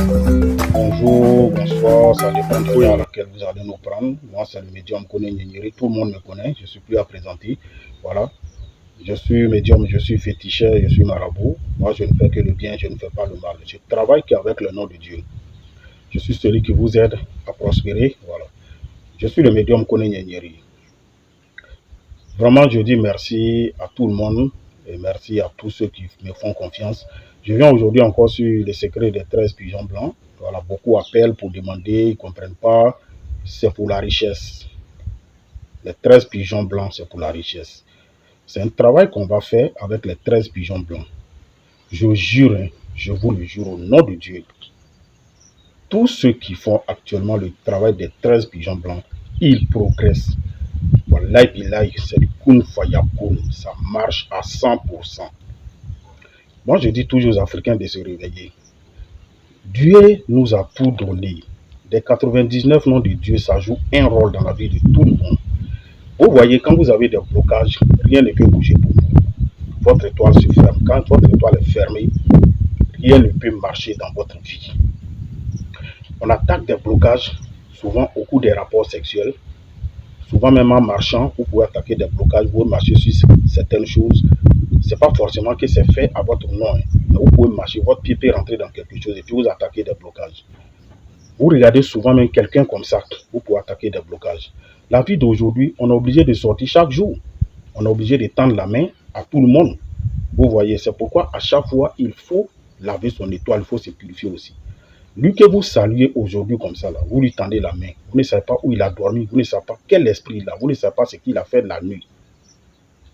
Bonjour, bonsoir, ça dépend de l'heure à laquelle vous allez nous prendre. Moi, c'est le médium Koné Nyenyeri, tout le monde me connaît, je ne suis plus à présenter. Voilà, je suis médium, je suis féticheur, je suis marabout. Moi, je ne fais que le bien, je ne fais pas le mal. Je travaille qu'avec le nom de Dieu. Je suis celui qui vous aide à prospérer. Voilà, je suis le médium Koné Nyenyeri. Vraiment, je dis merci à tout le monde et merci à tous ceux qui me font confiance. Je viens aujourd'hui encore sur le secret des 13 pigeons blancs. Voilà, beaucoup appellent pour demander, ils ne comprennent pas. C'est pour la richesse. Les 13 pigeons blancs, c'est pour la richesse. C'est un travail qu'on va faire avec les 13 pigeons blancs. Je jure, je vous le jure au nom de Dieu, tous ceux qui font actuellement le travail des 13 pigeons blancs, ils progressent. Wallahi billahi, c'est du kun fayakun, ça marche à 100%. Moi, je dis toujours aux Africains de se réveiller. Dieu nous a tout donné. Des 99 noms de Dieu, ça joue un rôle dans la vie de tout le monde. Vous voyez, quand vous avez des blocages, rien ne peut bouger pour vous. Votre étoile se ferme. Quand votre étoile est fermée, rien ne peut marcher dans votre vie. On attaque des blocages, souvent au cours des rapports sexuels. Souvent même en marchant, vous pouvez attaquer des blocages, vous pouvez marcher sur certaines choses. Ce n'est pas forcément que c'est fait à votre nom. Mais vous pouvez marcher, votre pied peut rentrer dans quelque chose et puis vous attaquez des blocages. Vous regardez souvent même quelqu'un comme ça, vous pouvez attaquer des blocages. La vie d'aujourd'hui, on est obligé de sortir chaque jour. On est obligé de tendre la main à tout le monde. Vous voyez, c'est pourquoi à chaque fois, il faut laver son étoile, il faut se purifier aussi. Lui que vous saluez aujourd'hui comme ça, là, vous lui tendez la main. Vous ne savez pas où il a dormi, vous ne savez pas quel esprit il a, vous ne savez pas ce qu'il a fait la nuit.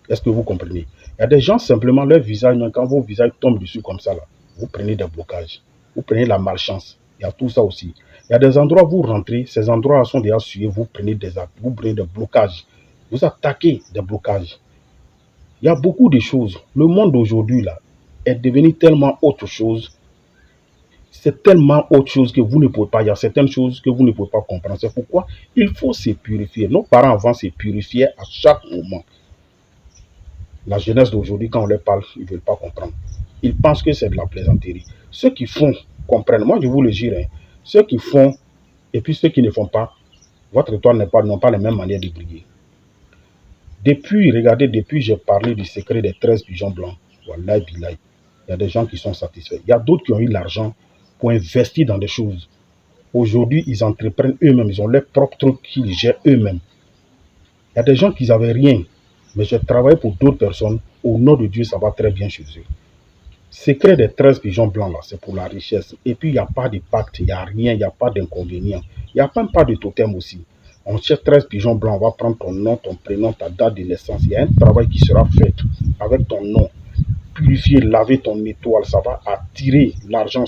Est-ce que vous comprenez? Il y a des gens, simplement, leur visage, même quand vos visages tombent dessus comme ça, là, vous prenez des blocages. Vous prenez la malchance. Il y a tout ça aussi. Il y a des endroits où vous rentrez, ces endroits sont déjà sués, vous prenez des blocages. Vous attaquez des blocages. Il y a beaucoup de choses. Le monde d'aujourd'hui, là, est devenu tellement autre chose. C'est tellement autre chose que vous ne pouvez pas. Il y a certaines choses que vous ne pouvez pas comprendre. C'est pourquoi il faut se purifier. Nos parents avant se purifiaient à chaque moment. La jeunesse d'aujourd'hui, quand on leur parle, ils ne veulent pas comprendre. Ils pensent que c'est de la plaisanterie. Ceux qui font comprennent. Moi, je vous le jure. Ceux qui font et puis ceux qui ne font pas, votre étoile n'ont pas les mêmes manières de briller. Depuis j'ai parlé du secret des 13 pigeons blancs. Wallahi billahi. Il y a des gens qui sont satisfaits. Il y a d'autres qui ont eu l'argent pour investir dans des choses. Aujourd'hui, ils entreprennent eux-mêmes. Ils ont leurs propres trucs qu'ils gèrent eux-mêmes. Il y a des gens qui n'avaient rien. Mais je travaille pour d'autres personnes. Au nom de Dieu, ça va très bien chez eux. Secret des 13 pigeons blancs, là, c'est pour la richesse. Et puis, il n'y a pas de pacte, il n'y a rien, il n'y a pas d'inconvénient. Il n'y a même pas de totem aussi. On cherche 13 pigeons blancs, on va prendre ton nom, ton prénom, ta date de naissance. Il y a un travail qui sera fait avec ton nom. Purifier, laver ton étoile, ça va attirer l'argent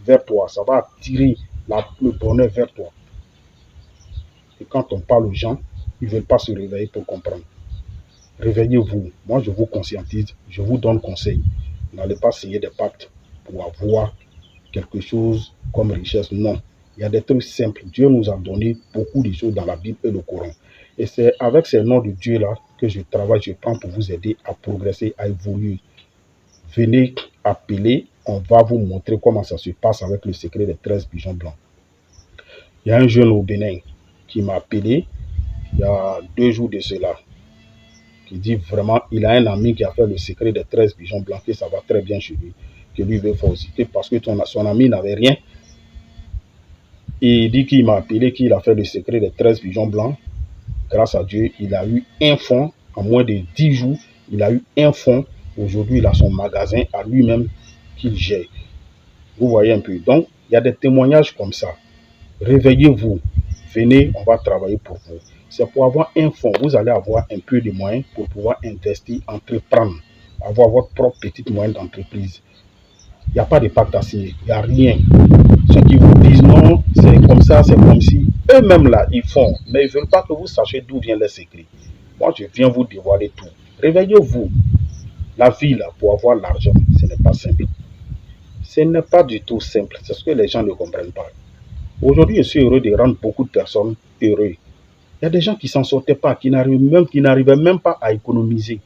vers toi, ça va attirer le bonheur vers toi. Et quand on parle aux gens, ils ne veulent pas se réveiller pour comprendre. Réveillez-vous. Moi, je vous conscientise, je vous donne conseil. N'allez pas signer des pactes pour avoir quelque chose comme richesse. Non. Il y a des trucs simples. Dieu nous a donné beaucoup de choses dans la Bible et le Coran. Et c'est avec ces noms de Dieu-là que je travaille, je prends pour vous aider à progresser, à évoluer. Venez appeler, on va vous montrer comment ça se passe avec le secret des 13 pigeons blancs. Il y a un jeune au Bénin qui m'a appelé il y a 2 jours de cela. Qui dit vraiment, il a un ami qui a fait le secret des 13 pigeons blancs, que ça va très bien chez lui, que lui veut faire aussi, parce que son ami n'avait rien. Et il dit qu'il m'a appelé, qu'il a fait le secret des 13 pigeons blancs. Grâce à Dieu, il a eu un fonds, en moins de 10 jours, il a eu un fonds. Aujourd'hui, il a son magasin à lui-même qu'il gère. Vous voyez un peu. Donc, il y a des témoignages comme ça. Réveillez-vous. Venez, on va travailler pour vous. C'est pour avoir un fonds. Vous allez avoir un peu de moyens pour pouvoir investir, entreprendre, avoir votre propre petite moyenne d'entreprise. Il n'y a pas de pacte à signer. Il n'y a rien. Ceux qui vous disent non, c'est comme ça, c'est comme si. Eux-mêmes là, ils font. Mais ils ne veulent pas que vous sachiez d'où vient les secrets. Moi, je viens vous dévoiler tout. Réveillez-vous. La vie là, pour avoir l'argent, ce n'est pas simple. Ce n'est pas du tout simple. C'est ce que les gens ne comprennent pas. Aujourd'hui, je suis heureux de rendre beaucoup de personnes heureuses. Il y a des gens qui ne s'en sortaient pas, qui n'arrivaient même pas à économiser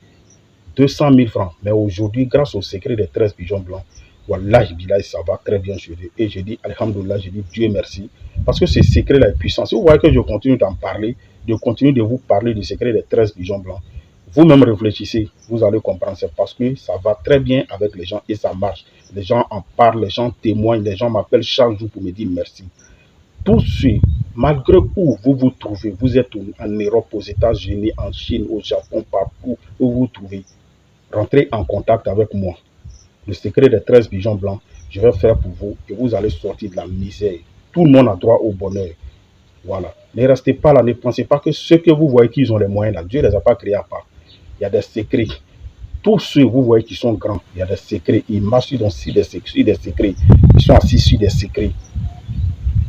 200 000 francs. Mais aujourd'hui, grâce au secret des 13 pigeons blancs, Wallahi, billahi, ça va très bien chez eux. Et je dis, alhamdoulilah, je dis Dieu merci. Parce que ce secret-là est puissant. Si vous voyez que je continue d'en parler, de continuer de vous parler du secret des 13 pigeons blancs, vous-même réfléchissez, vous allez comprendre. C'est parce que ça va très bien avec les gens et ça marche. Les gens en parlent, les gens témoignent, les gens m'appellent chaque jour pour me dire merci. Tous ceux, malgré où vous vous trouvez, vous êtes en Europe, aux États-Unis, en Chine, au Japon, partout où vous vous trouvez, rentrez en contact avec moi. Le secret des 13 pigeons blancs, je vais faire pour vous et vous allez sortir de la misère. Tout le monde a droit au bonheur. Voilà. Ne restez pas là, ne pensez pas que ceux que vous voyez qu'ils ont les moyens là, Dieu ne les a pas créés à part. Il y a des secrets. Tous ceux que vous voyez qui sont grands, il y a des secrets. Ils marchent sur des secrets. Ils sont assis sur des secrets.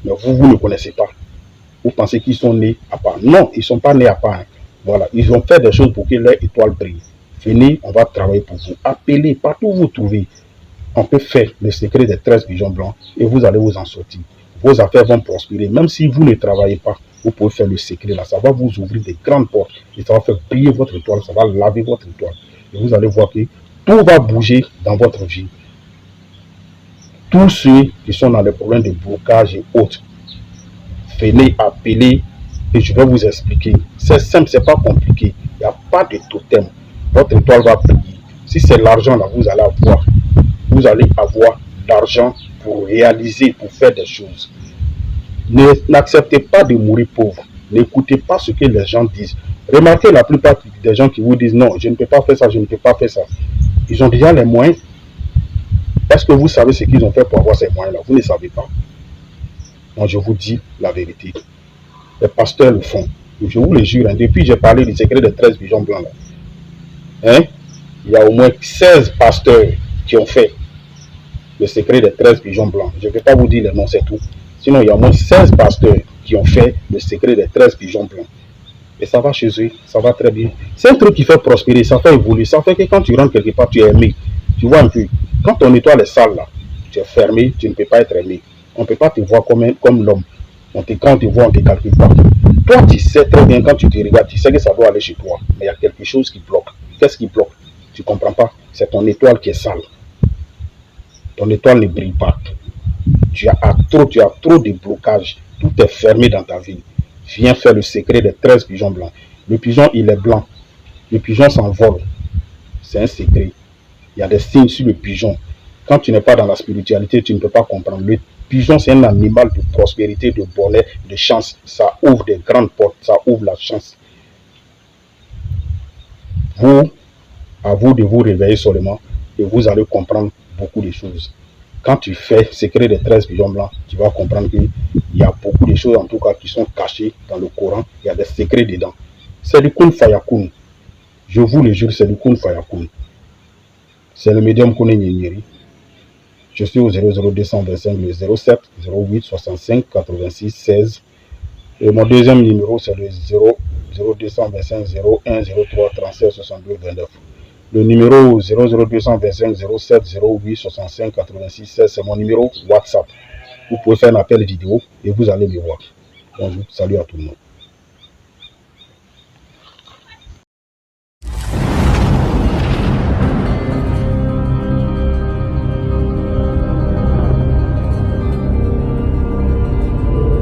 Mais vous ne connaissez pas. Vous pensez qu'ils sont nés à part. Non, ils ne sont pas nés à part. Voilà. Ils ont fait des choses pour que leur étoile brille. Venez, on va travailler pour vous. Appelez partout où vous trouvez. On peut faire le secret des 13 pigeons blancs et vous allez vous en sortir. Vos affaires vont prospérer. Même si vous ne travaillez pas, vous pouvez faire le secret là. Ça va vous ouvrir des grandes portes et ça va faire briller votre étoile. Ça va laver votre étoile. Et vous allez voir que tout va bouger dans votre vie. Tous ceux qui sont dans les problèmes de blocage et autres, venez appeler et je vais vous expliquer. C'est simple, c'est pas compliqué. Il n'y a pas de totem. Votre étoile va briller. Si c'est l'argent là, vous allez avoir. Vous allez avoir l'argent pour réaliser, pour faire des choses. N'acceptez pas de mourir pauvre. N'écoutez pas ce que les gens disent. Remarquez la plupart des gens qui vous disent non, je ne peux pas faire ça, je ne peux pas faire ça. Ils ont déjà les moyens. Est-ce que vous savez ce qu'ils ont fait pour avoir ces moyens-là? Vous ne savez pas. Moi, je vous dis la vérité. Les pasteurs le font. Je vous le jure, hein, depuis que j'ai parlé du secret des 13 pigeons blancs, là, hein, il y a au moins 16 pasteurs qui ont fait le secret des 13 pigeons blancs. Je ne vais pas vous dire les noms, c'est tout. Sinon, il y a au moins 16 pasteurs qui ont fait le secret des 13 pigeons blancs. Et ça va chez eux, ça va très bien. C'est un truc qui fait prospérer, ça fait évoluer. Ça fait que quand tu rentres quelque part, tu es aimé. Tu vois un peu. Quand ton étoile est sale, là, tu es fermé, tu ne peux pas être aimé. On ne peut pas te voir comme l'homme. Quand on te voit, on ne te calcule pas. Toi, tu sais très bien, quand tu te regardes, tu sais que ça doit aller chez toi. Mais il y a quelque chose qui bloque. Qu'est-ce qui bloque? Tu ne comprends pas. C'est ton étoile qui est sale. Ton étoile ne brille pas. Tu as trop de blocages. Tout est fermé dans ta vie. Viens faire le secret des 13 pigeons blancs. Le pigeon, il est blanc. Le pigeon s'envole. C'est un secret. Il y a des signes sur le pigeon. Quand tu n'es pas dans la spiritualité, tu ne peux pas comprendre. Le pigeon, c'est un animal de prospérité, de bonheur, de chance. Ça ouvre des grandes portes. Ça ouvre la chance. À vous de vous réveiller seulement et vous allez comprendre beaucoup de choses. Quand tu fais secret des 13 pigeons blancs, tu vas comprendre qu'il y a beaucoup de choses en tout cas qui sont cachées dans le Coran. Il y a des secrets dedans. C'est du kun fayakun. Je vous le jure, c'est du kun fayakun. C'est le médium Kone Nyeri. Je suis au 00225 le 07 08 65 86 16. Et mon deuxième numéro, c'est le 0225 01 03 37 62 29. Le numéro 00225 07 08 65 86 16, c'est mon numéro WhatsApp. Vous pouvez faire un appel vidéo et vous allez me voir. Bonjour, salut à tout le monde.